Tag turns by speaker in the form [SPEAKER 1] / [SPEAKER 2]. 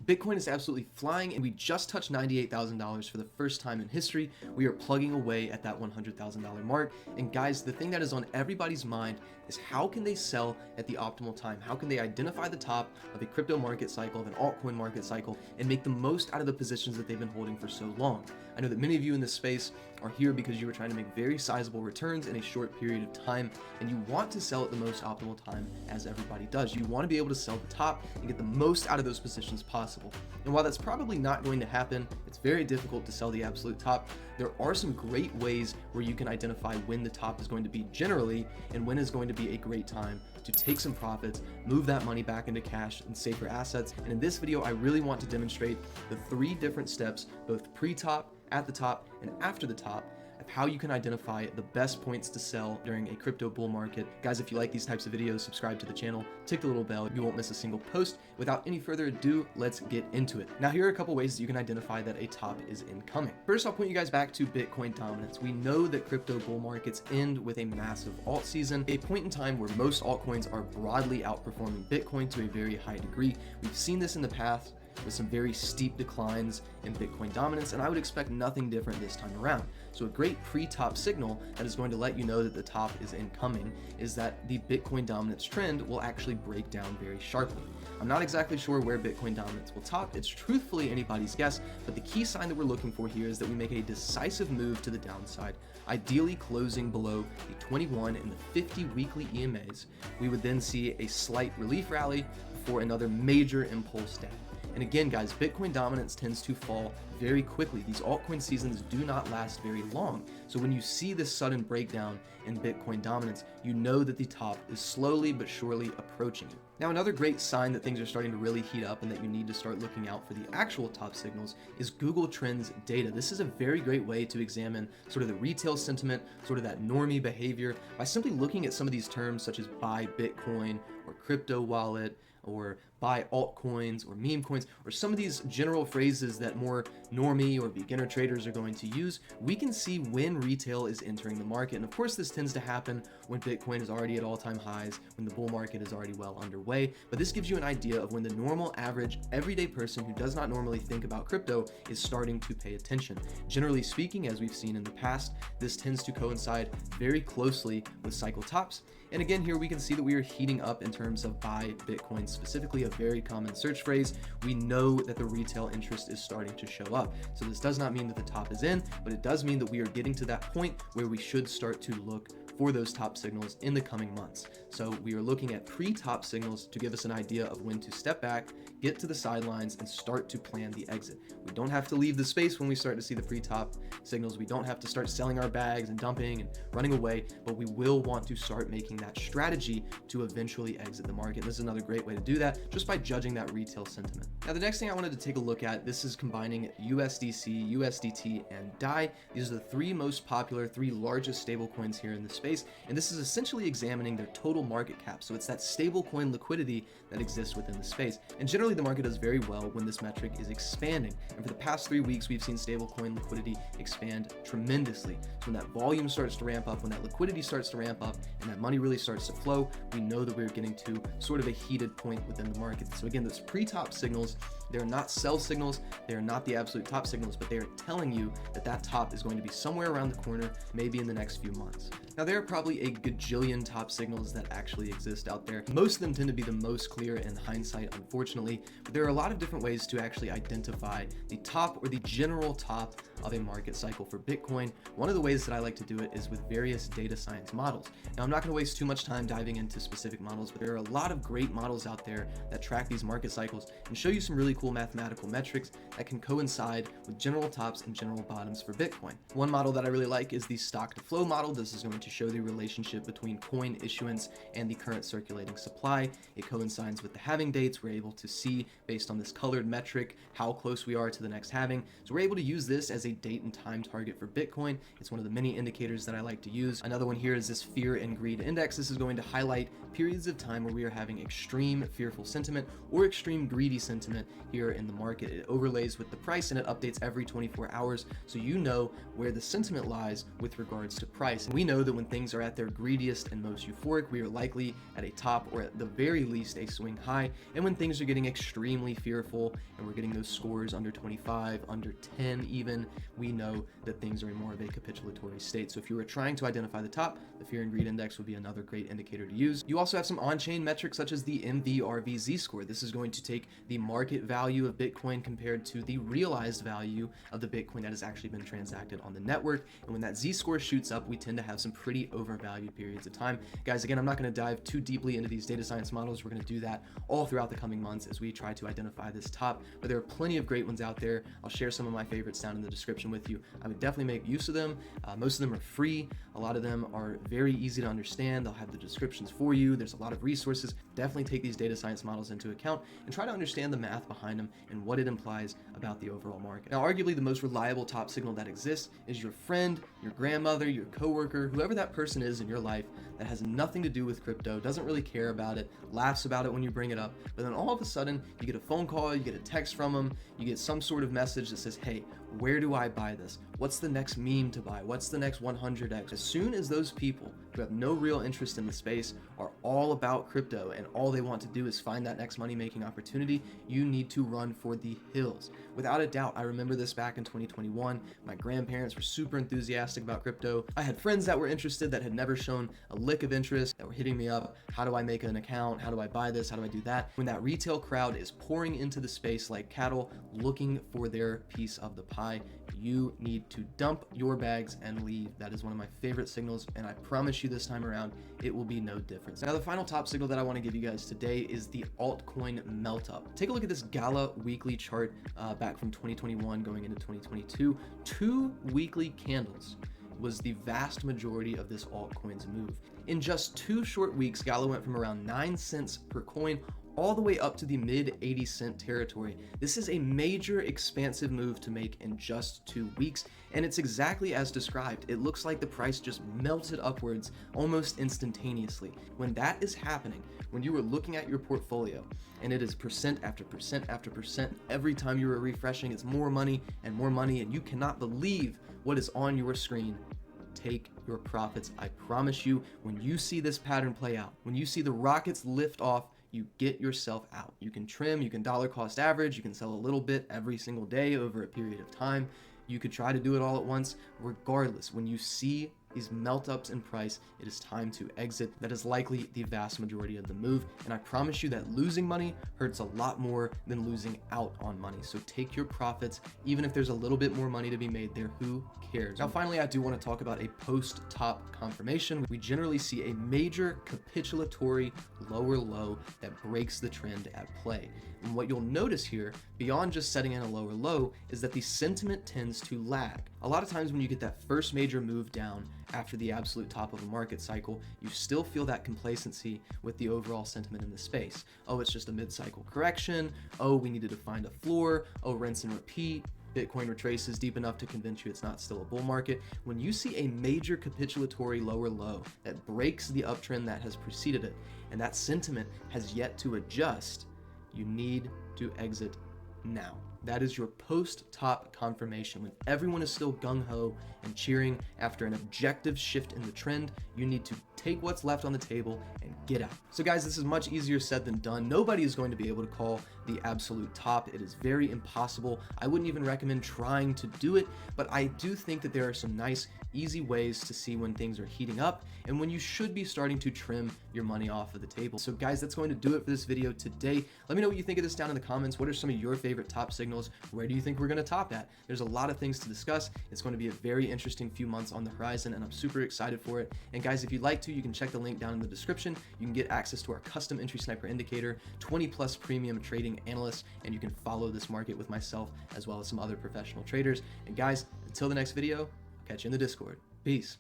[SPEAKER 1] Bitcoin is absolutely flying, and we just touched $98,000 for the first time in history. We are plugging away at that $100,000 mark. And guys, the thing that is on everybody's mind is how can they sell at the optimal time? How can they identify the top of a crypto market cycle, of an altcoin market cycle, and make the most out of the positions that they've been holding for so long? I know that many of you in this space are here because you were trying to make very sizable returns in a short period of time, and you want to sell at the most optimal time, as everybody does. You want to be able to sell the top and get the most out of those positions possible. And while that's probably not going to happen, it's very difficult to sell the absolute top. There are some great ways where you can identify when the top is going to be generally and when is going to be a great time to take some profits, move that money back into cash and safer assets. And in this video, I really want to demonstrate the 3 different steps, both pre-top, at the top, and after the top, of how you can identify the best points to sell during a crypto bull market. Guys, if you like these types of videos, subscribe to the channel, tick the little bell, you won't miss a single post. Without any further ado, let's get into it. Now, here are a couple ways that you can identify that a top is incoming. First, I'll point you guys back to Bitcoin dominance. We know that crypto bull markets end with a massive alt season, a point in time where most altcoins are broadly outperforming Bitcoin to a very high degree. We've seen this in the past with some very steep declines in Bitcoin dominance, and I would expect nothing different this time around. So a great pre-top signal that is going to let you know that the top is incoming is that the Bitcoin dominance trend will actually break down very sharply. I'm not exactly sure where Bitcoin dominance will top. It's truthfully anybody's guess, but the key sign that we're looking for here is that we make a decisive move to the downside, ideally closing below the 21 and the 50 weekly EMAs. We would then see a slight relief rally before another major impulse down. And again, guys, Bitcoin dominance tends to fall very quickly. These altcoin seasons do not last very long. So when you see this sudden breakdown in Bitcoin dominance, you know that the top is slowly but surely approaching you. Now, another great sign that things are starting to really heat up and that you need to start looking out for the actual top signals is Google Trends data. This is a very great way to examine sort of the retail sentiment, sort of that normie behavior, by simply looking at some of these terms such as buy Bitcoin or crypto wallet or buy altcoins or meme coins, or some of these general phrases that more normie or beginner traders are going to use. We can see when retail is entering the market. And of course, this tends to happen when Bitcoin is already at all-time highs, when the bull market is already well underway. But this gives you an idea of when the normal, average, everyday person who does not normally think about crypto is starting to pay attention. Generally speaking, as we've seen in the past, this tends to coincide very closely with cycle tops. And again, here we can see that we are heating up in terms of buy Bitcoin, specifically a very common search phrase. We know that the retail interest is starting to show up. So this does not mean that the top is in, but it does mean that we are getting to that point where we should start to look for those top signals in the coming months. So we are looking at pre-top signals to give us an idea of when to step back, get to the sidelines, and start to plan the exit. We don't have to leave the space when we start to see the pre-top signals. We don't have to start selling our bags and dumping and running away, but we will want to start making that strategy to eventually exit the market. This is another great way to do that, just by judging that retail sentiment. Now, the next thing I wanted to take a look at, this is combining USDC, USDT, and DAI. These are the 3 most popular, 3 largest stablecoins here in the space. And this is essentially examining their total market cap. So it's that stablecoin liquidity that exists within the space. And generally the market does very well when this metric is expanding. And for the past 3 weeks, we've seen stablecoin liquidity expand tremendously. So when that volume starts to ramp up, when that liquidity starts to ramp up, and that money really starts to flow, we know that we're getting to sort of a heated point within the market. So again, those pre-top signals, they're not sell signals, they're not the absolute top signals, but they are telling you that that top is going to be somewhere around the corner, maybe in the next few months. Now, there are probably a gajillion top signals that actually exist out there. Most of them tend to be the most clear in hindsight, unfortunately, but there are a lot of different ways to actually identify the top or the general top of a market cycle for Bitcoin. One of the ways that I like to do it is with various data science models. Now, I'm not going to waste too much time diving into specific models, but there are a lot of great models out there that track these market cycles and show you some really cool mathematical metrics that can coincide with general tops and general bottoms for Bitcoin. One model that I really like is the stock to flow model. This is going to show the relationship between coin issuance and the current circulating supply. It coincides with the halving dates. We're able to see, based on this colored metric, how close we are to the next halving. So we're able to use this as a a date and time target for Bitcoin. It's one of the many indicators that I like to use. Another one here is this fear and greed index. This is going to highlight periods of time where we are having extreme fearful sentiment or extreme greedy sentiment here in the market. It overlays with the price and it updates every 24 hours, so you know where the sentiment lies with regards to price. And we know that when things are at their greediest and most euphoric, we are likely at a top or at the very least a swing high. And when things are getting extremely fearful and we're getting those scores under 25, under 10 even, we know that things are in more of a capitulatory state. So if you were trying to identify the top, the fear and greed index would be another great indicator to use. You also have some on-chain metrics such as the MVRV Z-Score. This is going to take the market value of Bitcoin compared to the realized value of the Bitcoin that has actually been transacted on the network. And when that Z-Score shoots up, we tend to have some pretty overvalued periods of time. Guys, again, I'm not going to dive too deeply into these data science models. We're going to do that all throughout the coming months as we try to identify this top, but there are plenty of great ones out there. I'll share some of my favorites down in the description with you. I would definitely make use of them. Most of them are free. A lot of them are very easy to understand. They'll have the descriptions for you. There's a lot of resources. Definitely take these data science models into account and try to understand the math behind them and what it implies about the overall market. Now, arguably the most reliable top signal that exists is your friend, your grandmother, your coworker, whoever that person is in your life that has nothing to do with crypto, doesn't really care about it, laughs about it when you bring it up, but then all of a sudden you get a phone call, you get a text from them, you get some sort of message that says, hey, where do I buy this? What's the next meme to buy? What's the next 100x? As soon as those people who have no real interest in the space are all about crypto and all they want to do is find that next money-making opportunity, you need to run for the hills. Without a doubt, I remember this back in 2021. My grandparents were super enthusiastic about crypto. I had friends that were interested that had never shown a lick of interest, that were hitting me up. How do I make an account? How do I buy this? How do I do that? When that retail crowd is pouring into the space like cattle looking for their piece of the pie, you need to dump your bags and leave. That is one of my favorite signals, and I promise you this time around, it will be no different. Now, the final top signal that I want to give you guys today is the altcoin melt up. Take a look at this Gala weekly chart back from 2021 going into 2022. 2 weekly candles was the vast majority of this altcoin's move. In just 2 short weeks, Gala went from around 9 cents per coin all the way up to the mid 80-cent territory. This is a major expansive move to make in just 2 weeks, and it's exactly as described. It looks like the price just melted upwards almost instantaneously. When that is happening, when you are looking at your portfolio and it is percent after percent after percent, every time you are refreshing, it's more money, and you cannot believe what is on your screen, take your profits. I promise you, when you see this pattern play out, when you see the rockets lift off, you get yourself out. You can trim, you can dollar cost average, you can sell a little bit every single day over a period of time. You could try to do it all at once. Regardless, when you see these melt ups in price, it is time to exit. That is likely the vast majority of the move. And I promise you that losing money hurts a lot more than losing out on money. So take your profits, even if there's a little bit more money to be made there, who cares? Now, finally, I do want to talk about a post-top confirmation. We generally see a major capitulatory lower low that breaks the trend at play. And what you'll notice here, beyond just setting in a lower low, is that the sentiment tends to lag. A lot of times when you get that first major move down after the absolute top of a market cycle, you still feel that complacency with the overall sentiment in the space. Oh, it's just a mid-cycle correction. Oh, we needed to find a floor. Oh, rinse and repeat. Bitcoin retraces deep enough to convince you it's not still a bull market. When you see a major capitulatory lower low that breaks the uptrend that has preceded it, and that sentiment has yet to adjust, you need to exit now. That is your post-top confirmation. When everyone is still gung-ho and cheering after an objective shift in the trend, you need to take what's left on the table and get out. So guys, this is much easier said than done. Nobody is going to be able to call the absolute top. It is very impossible. I wouldn't even recommend trying to do it, but I do think that there are some nice, easy ways to see when things are heating up and when you should be starting to trim your money off of the table. So guys, that's going to do it for this video today. Let me know what you think of this down in the comments. What are some of your favorite top signals? Where do you think we're going to top at? There's a lot of things to discuss. It's going to be a very interesting few months on the horizon, and I'm super excited for it. And guys, if you'd like to, you can check the link down in the description. You can get access to our custom entry sniper indicator, 20+ premium trading analysts, and you can follow this market with myself as well as some other professional traders. And guys, until the next video, catch you in the Discord. Peace.